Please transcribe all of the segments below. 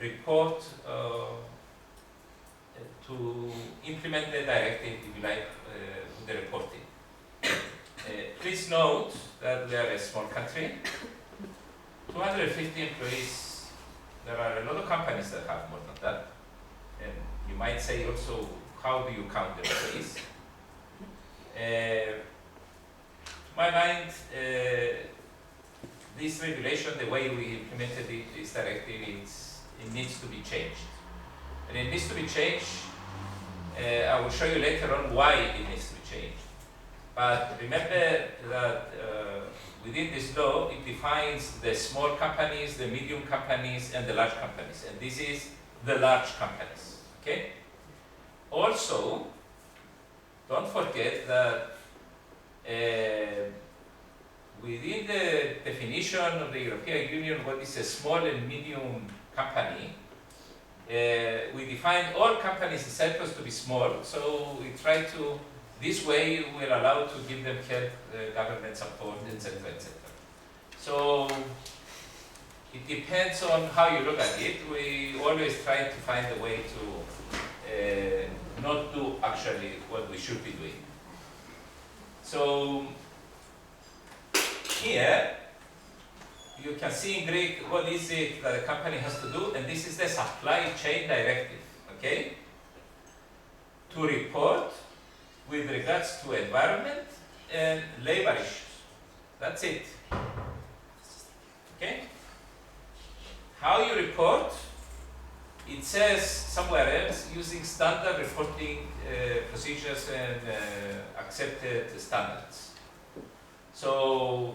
report to implement the directive, if you like, with the reporting. Please note that we are a small country, 250 employees. There are a lot of companies that have more than that. And you might say also, how do you count the employees? To my mind, this regulation, the way we implemented it, this directive, it needs to be changed. And it needs to be changed. I will show you later on why it needs to be changed. But remember that within this law, it defines the small companies, the medium companies, and the large companies. And this is the large companies. Okay? Also, don't forget that within the definition of the European Union, what is a small and medium company, we define all companies in Cyprus to be small, so we try to, this way we're allowed to give them help, government support, etc., etc. So it depends on how you look at it. We always try to find a way to not do actually what we should be doing. So here, you can see in Greek what is it that a company has to do, and this is the supply chain directive, okay? To report with regards to environment and labor issues. That's it. Okay? How you report, it says somewhere else using standard reporting procedures and accepted standards. So,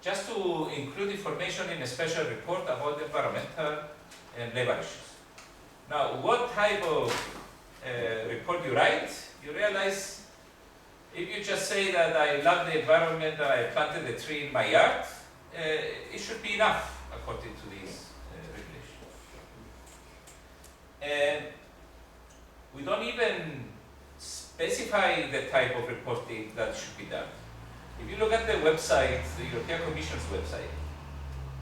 just to include information in a special report about environmental and labor issues. Now, what type of report you write, you realize if you just say that I love the environment, that I planted a tree in my yard, it should be enough according to these regulations. And we don't even specify the type of reporting that should be done. If you look at the website, the European Commission's website,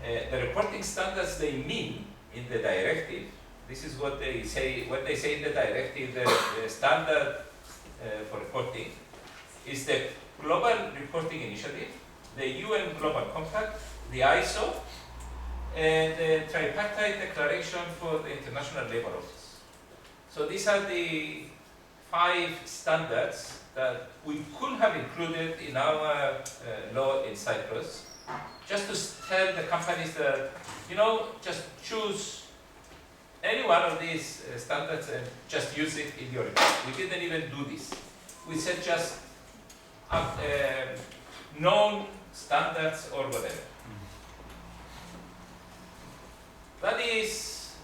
the reporting standards they mean in the directive, this is what they say, when they say in the directive, the standard for reporting is the Global Reporting Initiative, the UN Global Compact, the ISO, and the Tripartite Declaration for the International Labour Office. So these are the 5 standards that we could have included in our law in Cyprus, just to tell the companies that, you know, just choose any one of these standards and just use it in your report. We didn't even do this. We said just known standards or whatever. That is,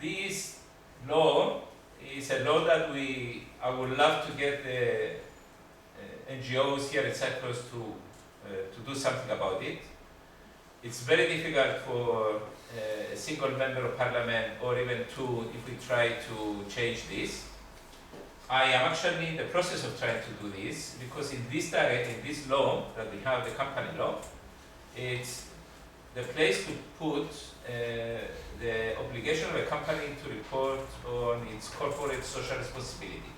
this law is a law that I would love to get the NGOs here in Cyprus to do something about it. It's very difficult for a single member of parliament or even 2 if we try to change this. I am actually in the process of trying to do this because in this law that we have, the company law, it's the place to put the obligation of a company to report on its corporate social responsibility,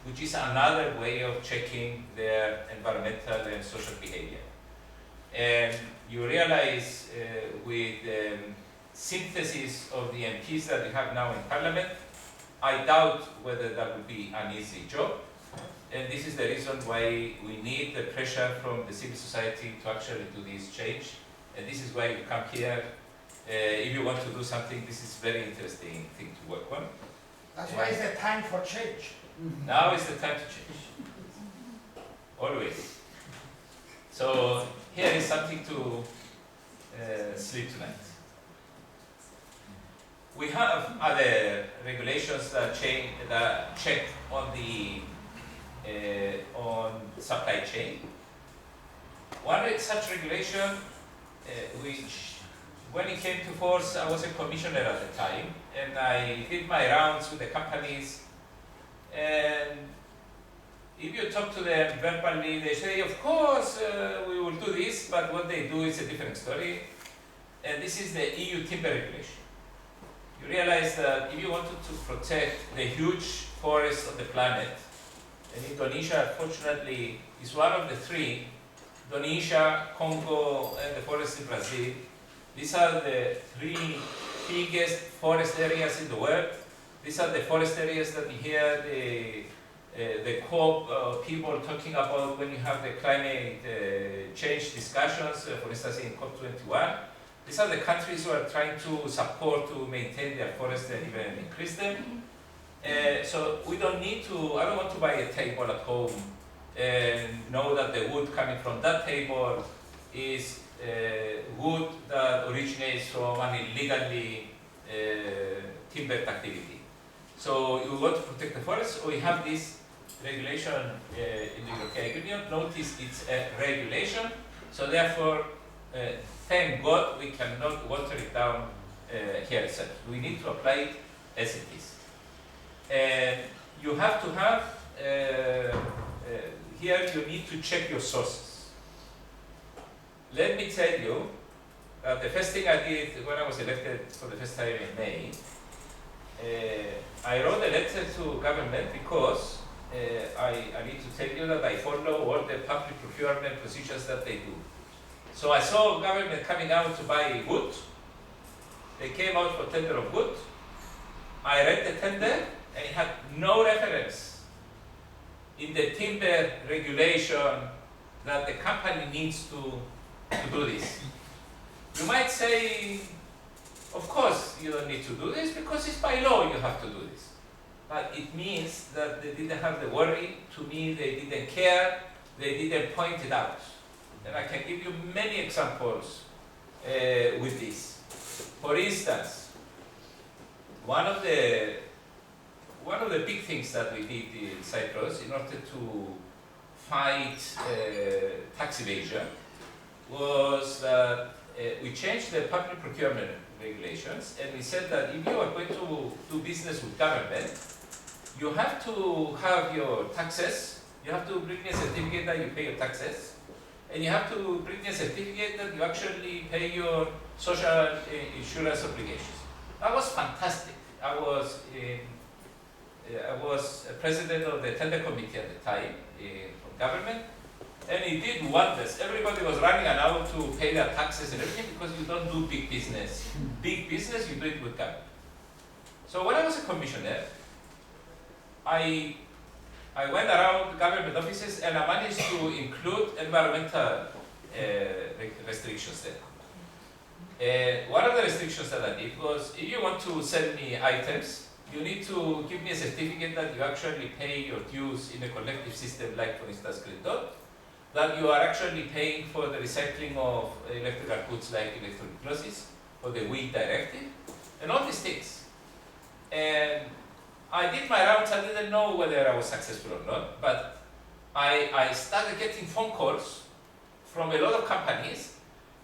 which is another way of checking their environmental and social behavior. And you realize with the synthesis of the MPs that we have now in Parliament, I doubt whether that would be an easy job. And this is the reason why we need the pressure from the civil society to actually do this change. And this is why you come here. If you want to do something, this is a very interesting thing to work on. That's why it's the time for change. Now is the time to change. Always. So here is something to sleep tonight. We have other regulations that check on the on supply chain. One such regulation, which when it came to force, I was a commissioner at the time, and I did my rounds with the companies. And if you talk to them verbally, they say, of course, we will do this, but what they do is a different story. and this is the EU timber regulation. You realize that if you wanted to protect the huge forests of the planet, and Indonesia, fortunately, is one of the three, Indonesia, Congo, and the forests in Brazil, these are the three biggest forest areas in the world. These are the forest areas that you hear the COP people talking about when you have the climate change discussions, for instance in COP21. These are the countries who are trying to support to maintain their forests and even increase them. So we don't need to, I don't want to buy a table at home and know that the wood coming from that table is wood that originates from an illegally timbered activity. So you want to protect the forest, so we have this regulation in the European Union. Notice it's a regulation, so therefore, thank God we cannot water it down here itself. We need to apply it as it is. You have to have, here you need to check your sources. Let me tell you that the first thing I did when I was elected for the first time in May, I wrote a letter to government because I need to tell you that I follow all the public procurement procedures that they do. So I saw government coming out to buy wood. They came out for tender of wood. I read the tender and it had no reference in the timber regulation that the company needs to do this. You might say, of course you don't need to do this because it's by law you have to do this. But it means that they didn't have the worry. To me, they didn't care. They didn't point it out. And I can give you many examples with this. For instance, one of the big things that we did in Cyprus in order to fight tax evasion was that we changed the public procurement regulations, and we said that if you are going to do business with government, you have to have your taxes, you have to bring a certificate that you pay your taxes, and you have to bring a certificate that you actually pay your social insurance obligations. That was fantastic. I was president of the tender committee at the time from government, and it did wonders. Everybody was running around to pay their taxes and everything because you don't do big business. Big business, you do it with government. So when I was a commissioner, I went around government offices and I managed to include environmental restrictions there. One of the restrictions that I did was, if you want to sell me items, you need to give me a certificate that you actually pay your dues in a collective system, like for instance Green Dot, that you are actually paying for the recycling of electrical goods like electronic glosses, or the WEEE directive, and all these things. And I did my rounds. I didn't know whether I was successful or not, but I started getting phone calls from a lot of companies,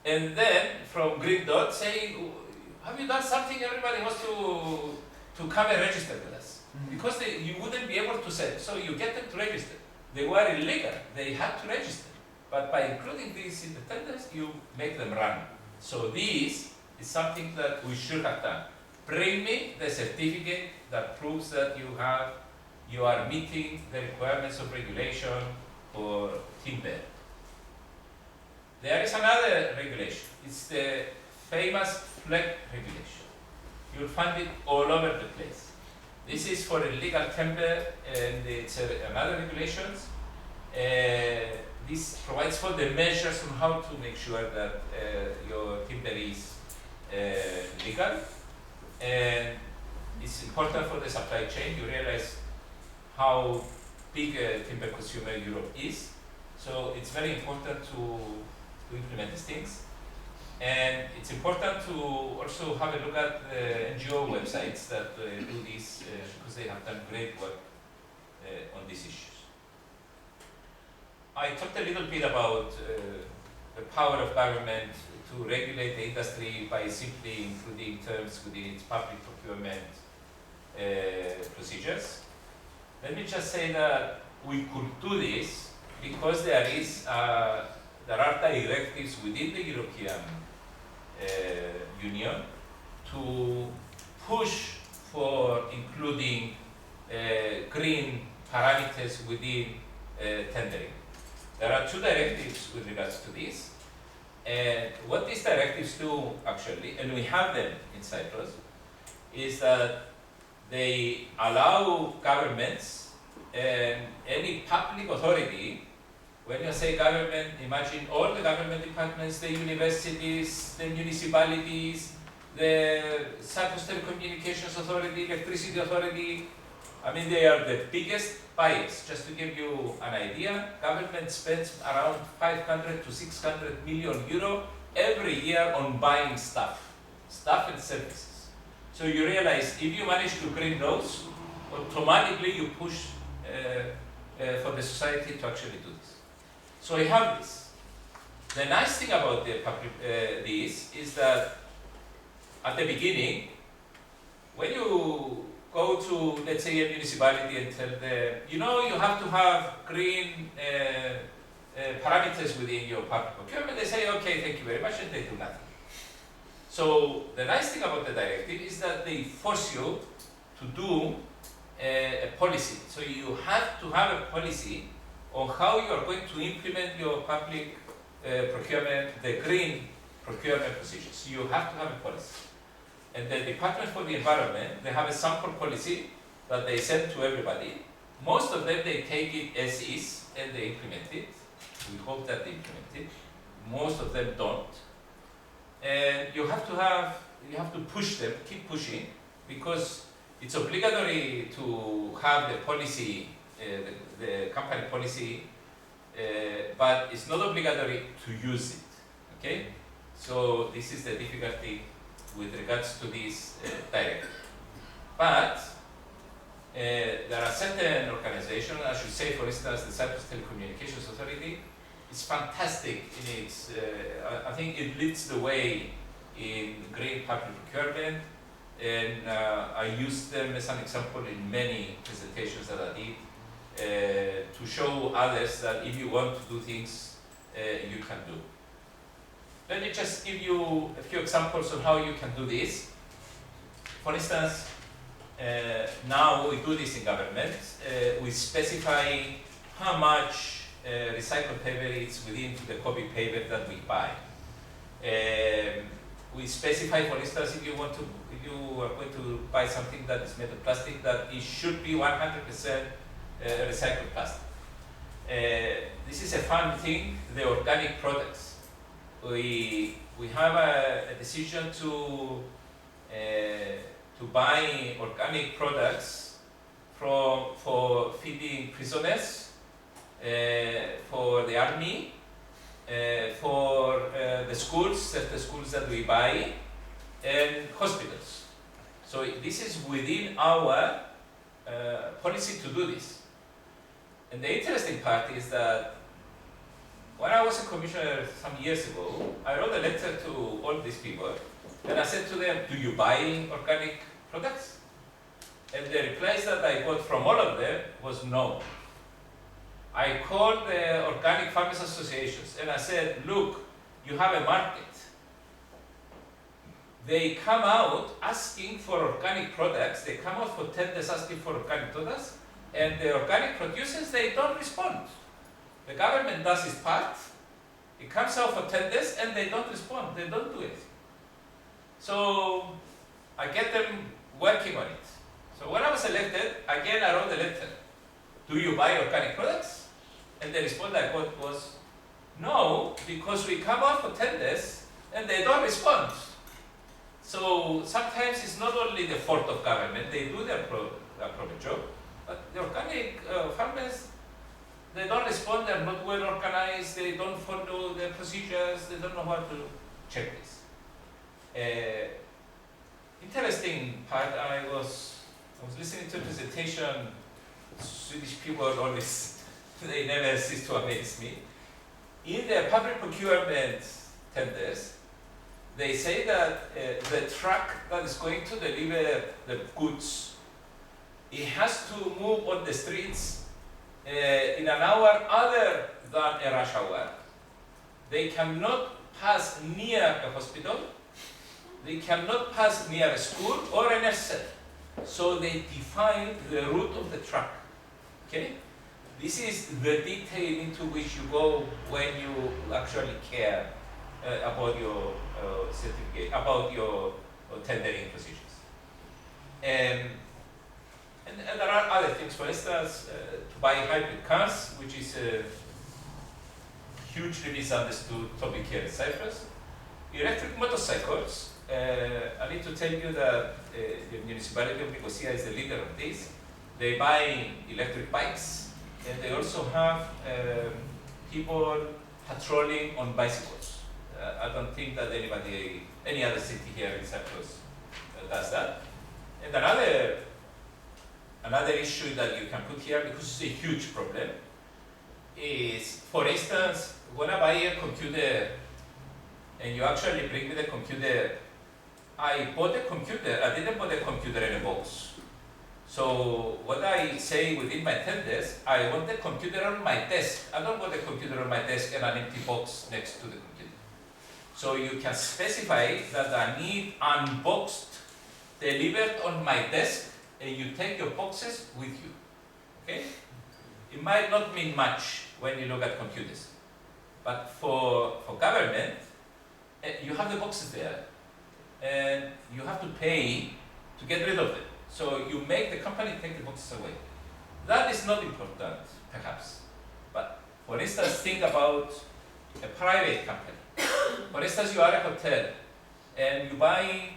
and then from Green Dot saying, have you done something? Everybody wants to come and register with us. Because you wouldn't be able to sell, so you get them to register. They were illegal, they had to register. But by including this in the tenders, you make them run. So this is something that we should have done. Bring me the certificate that proves that you are meeting the requirements of regulation for timber. There is another regulation. It's the famous flag regulation. You'll find it all over the place. This is for illegal timber, and it's another regulations. This provides for the measures on how to make sure that your timber is legal. And it's important for the supply chain. You realize how big a timber consumer Europe is. So it's very important to implement these things. And it's important to also have a look at the NGO websites that do this because they have done great work on these issues. I talked a little bit about the power of government to regulate the industry by simply including terms within its public procurement procedures. Let me just say that we could do this because there are directives within the European Union to push for including green parameters within tendering. There are two directives with regards to this. And what these directives do actually, and we have them in Cyprus, is that they allow governments and any public authority, when you say government, imagine all the government departments, the universities, the municipalities, the Cyprus Telecommunications Authority, Electricity Authority. I mean, they are the biggest buyers. Just to give you an idea, government spends around 500 to 600 million euro every year on buying stuff and services. So you realize if you manage to green those, automatically you push for the society to actually do this. So you have this. The nice thing about this is that at the beginning, when you go to, let's say, a municipality and tell them, you know, you have to have green parameters within your public procurement, they say, okay, thank you very much, and they do nothing. So the nice thing about the directive is that they force you to do a policy. So you have to have a policy on how you are going to implement your public procurement, the green procurement positions. You have to have a policy. And the Department for the Environment, they have a sample policy that they send to everybody. Most of them, they take it as is and they implement it. We hope that they implement it. Most of them don't. And you have to push them, keep pushing, because it's obligatory to have the policy, the company policy, but it's not obligatory to use it, okay? So this is the difficulty with regards to this directive. But there are certain organizations, I should say, for instance, the Cyprus Telecommunications Authority is fantastic in its, I think it leads the way in green public procurement, and I use them as an example in many presentations that I did to show others that if you want to do things, you can do. Let me just give you a few examples on how you can do this. For instance, now we do this in government. We specify how much recycled paper is within the copy paper that we buy. We specify, for instance, if you are going to buy something that is made of plastic, that it should be 100% recycled plastic. This is a fun thing, the organic products. We have a decision to buy organic products for feeding prisoners, for the army, for the schools, certain schools that we buy, and hospitals. So this is within our policy to do this. And the interesting part is that when I was a commissioner some years ago, I wrote a letter to all these people, and I said to them, do you buy organic products? And the replies that I got from all of them was no. I called the organic farmers associations and I said, look, you have a market. They come out asking for organic products, they come out for tenders asking for organic products, and the organic producers, they don't respond. The government does its part, it comes out for tenders and they don't respond, they don't do it. So I get them working on it. So when I was elected, again I wrote a letter. Do you buy organic products? And the response I got was, no, because we come out for tenders and they don't respond. So sometimes it's not only the fault of government, they do their proper job, but the organic farmers, they don't respond, they're not well organized, they don't follow the procedures, they don't know how to check this. Interesting part, I was listening to a presentation, Swedish people always, they never cease to amaze me. In the public procurement tenders, they say that the truck that is going to deliver the goods, it has to move on the streets in an hour other than a rush hour. They cannot pass near a hospital. they cannot pass near a school or a nursery. So they define the route of the truck. Okay? This is the detail into which you go when you actually care about your certificate, about your tendering procedures. And there are other things. For instance, to buy hybrid cars, which is a hugely misunderstood topic here in Cyprus. Electric motorcycles, I need to tell you that the municipality of Nicosia is the leader of this. They buy electric bikes, and they also have people patrolling on bicycles. I don't think that any other city here in Cyprus does that. And another issue that you can put here, because it's a huge problem, is, for instance, when I buy a computer and you actually bring me the computer, I bought a computer, I didn't buy a computer in a box. So what I say within my tenders, I want the computer on my desk. I don't want the computer on my desk and an empty box next to the computer. So you can specify that I need unboxed, delivered on my desk, and you take your boxes with you. Okay? It might not mean much when you look at computers, but for government, you have the boxes there, and you have to pay to get rid of them. So you make the company take the boxes away. That is not important, perhaps. But for instance, think about a private company. For instance, you are a hotel, and you buy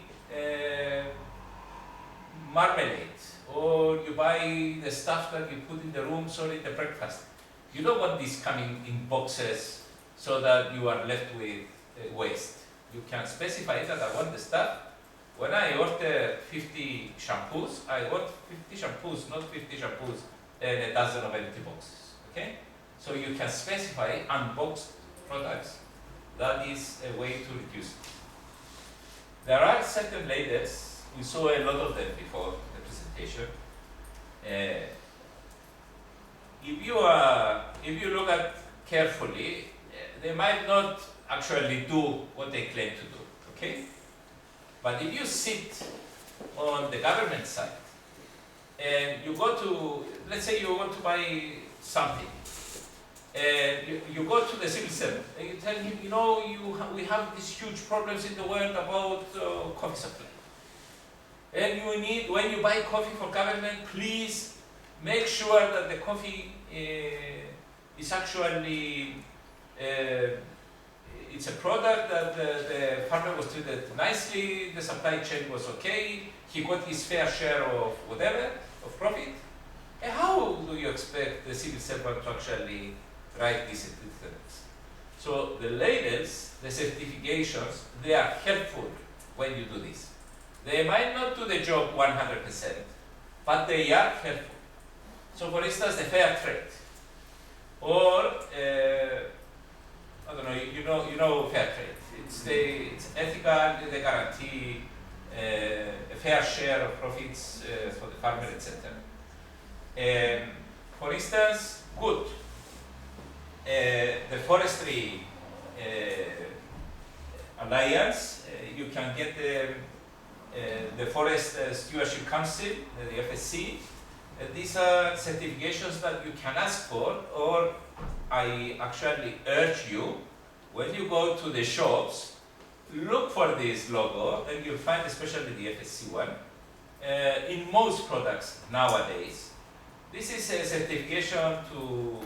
marmalade, or you buy the stuff that you put in the rooms or in the breakfast. You don't want this coming in boxes so that you are left with waste. You can specify that I want the stuff. When I order 50 shampoos, I want 50 shampoos, not 50 shampoos and a dozen of empty boxes. Okay? So you can specify unboxed products. That is a way to reduce it. There are certain labels, we saw a lot of them before the presentation. If you look at carefully, they might not actually do what they claim to do, okay? But if you sit on the government side and you go to, let's say you want to buy something, and you go to the civil servant and you tell him, we have these huge problems in the world about coffee supply. And you need, when you buy coffee for government, please make sure that the coffee is actually, it's a product that the farmer was treated nicely, the supply chain was okay, he got his fair share of whatever, of profit. And how do you expect the civil servant to actually write these certificates? So the labels, the certifications, they are helpful when you do this. They might not do the job 100%, but they are helpful. So for instance, the fair trade, or I don't know, you know fair trade. It's ethical, they guarantee a fair share of profits for the farmer, etc. For instance, good. The forestry alliance, you can get the Forest Stewardship Council, the FSC. These are certifications that you can ask for, or I actually urge you, when you go to the shops, look for this logo, and you'll find especially the FSC one. In most products nowadays, this is a certification to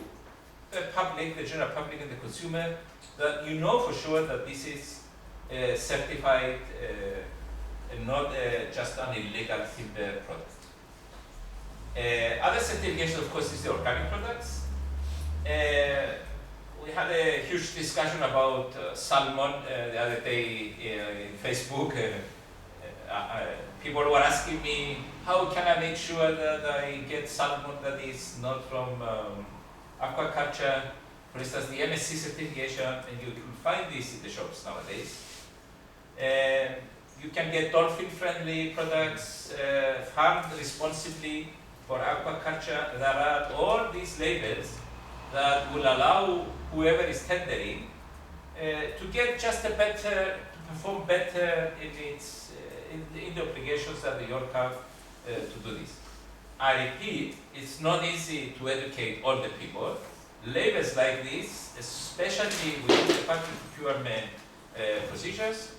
the public, the general public and the consumer, that you know for sure that this is certified and not just an illegal timber product. Other certification, of course, is the organic products. We had a huge discussion about salmon the other day in Facebook. People were asking me, how can I make sure that I get salmon that is not from aquaculture? For instance, the MSC certification, and you can find this in the shops nowadays. You can get dolphin-friendly products, farmed responsibly for aquaculture. There are all these labels that will allow whoever is tendering to get just a better perform better in its in the obligations that the York have to do this. I repeat, it's not easy to educate all the people. Labels like this, especially within the public procurement procedures,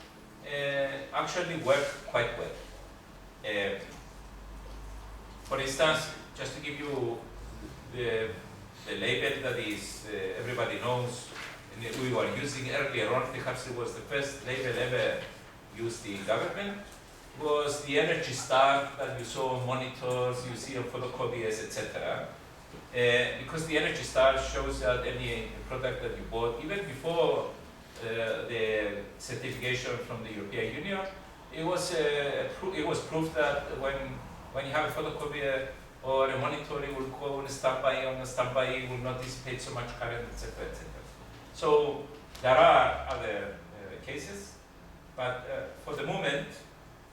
actually work quite well. For instance, just to give you the label that is everybody knows, and we were using earlier on, perhaps it was the first label ever used in government, was the Energy Star that you saw on monitors, you see on photocopiers, etc. Because the Energy Star shows that any product that you bought, even before the certification from the European Union, it was proof that when you have a photocopier or a monitor, it will go on standby. On a standby, it will not dissipate so much current, etc., etc. So there are other cases, but for the moment,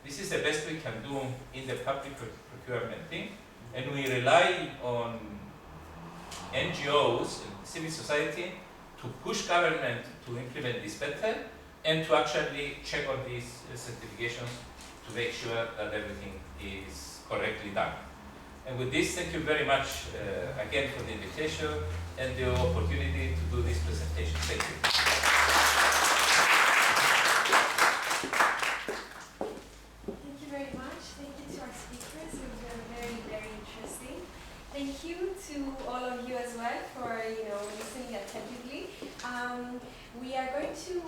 this is the best we can do in the public procurement thing, and we rely on NGOs and civil society to push government to implement this better and to actually check on these certifications to make sure that everything is correctly done. And with this, thank you very much again for the invitation and the opportunity to do this presentation. Thank you. Thank you very much. Thank you to our speakers. It was very, very interesting. Thank you to all of you as well for listening attentively. We are going to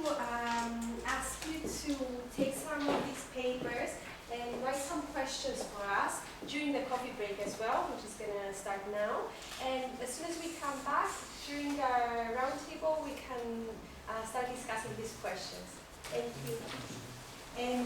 ask you to take some of these papers and write some questions for us during the coffee break as well, which is going to start now. And as soon as we come back during our roundtable, we can start discussing these questions. Thank you. And